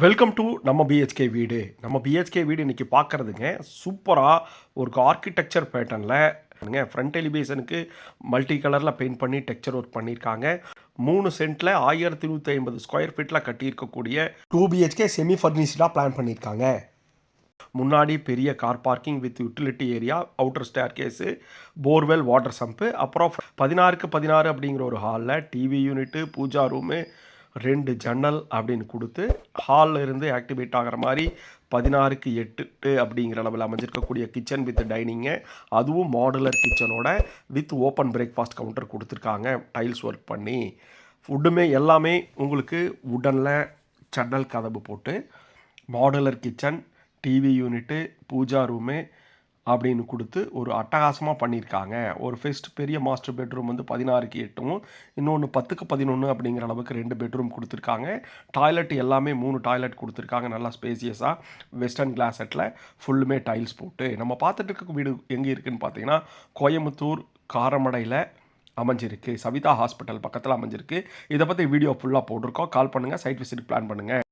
Welcome to நம்ம BHK வீடு. நம்ம பிஹெச்கே வீடு இன்றைக்கி பார்க்குறதுங்க சூப்பராக ஒரு ஆர்கிடெக்சர் பேட்டர்னில் ஃப்ரண்ட் எலிவேஷனுக்கு மல்டி கலரில் பெயிண்ட் பண்ணி டெக்ஸ்சர் ஒர்க் பண்ணியிருக்காங்க. 3 சென்ட்டில் 1150 ஸ்கொயர் ஃபீட்டில் கட்டியிருக்கக்கூடிய 2 பிஹெச்கே செமி ஃபர்னிஷ்டாக பிளான் பண்ணியிருக்காங்க. முன்னாடி பெரிய car parking with utility area, outer staircase, borewell, water sump, அப்புறம் 16க்கு 16 அப்படிங்கிற ஒரு ஹாலில் டிவி யூனிட்டு, பூஜா ரூமு, 2 ஜன்னல் அப்படின்னு கொடுத்து ஹாலில் இருந்து ஆக்டிவேட் ஆகிற மாதிரி 16க்கு 8 அப்படிங்கிற அளவில் அமைஞ்சிருக்கக்கூடிய கிச்சன் வித் டைனிங்கு, அதுவும் மாடுலர் கிச்சனோட வித் ஓப்பன் பிரேக்ஃபாஸ்ட் கவுண்டர் கொடுத்துருக்காங்க டைல்ஸ் ஒர்க் பண்ணி. ஃபுட்டுமே எல்லாமே உங்களுக்கு உடனில் ஜன்னல் கதவு போட்டு modular kitchen, TV unit, puja room அப்படின்னு கொடுத்து ஒரு அட்டகாசமாக பண்ணியிருக்காங்க. ஒரு ஃபர்ஸ்ட் பெரிய மாஸ்டர் பெட்ரூம் வந்து 16க்கு 8ம், இன்னொன்று 10க்கு 11 அப்படிங்கிற அளவுக்கு 2 பெட்ரூம் கொடுத்துருக்காங்க. டாய்லெட் எல்லாமே 3 டாய்லெட் கொடுத்துருக்காங்க. நல்லா ஸ்பேசியஸாக வெஸ்டர்ன் கிளாஸ் செட்டில் ஃபுல்லுமே டைல்ஸ் போட்டு. நம்ம பார்த்துட்டு இருக்க வீடு எங்கே இருக்குதுன்னு பார்த்தீங்கன்னா கோயம்புத்தூர் காரமடையில் அமைஞ்சிருக்கு. சவிதா ஹாஸ்பிட்டல் பக்கத்தில் அமைஞ்சிருக்கு. இதை பற்றி வீடியோ ஃபுல்லாக போட்டிருக்கோம். கால் பண்ணுங்கள், சைட் விசிட் பிளான் பண்ணுங்கள்.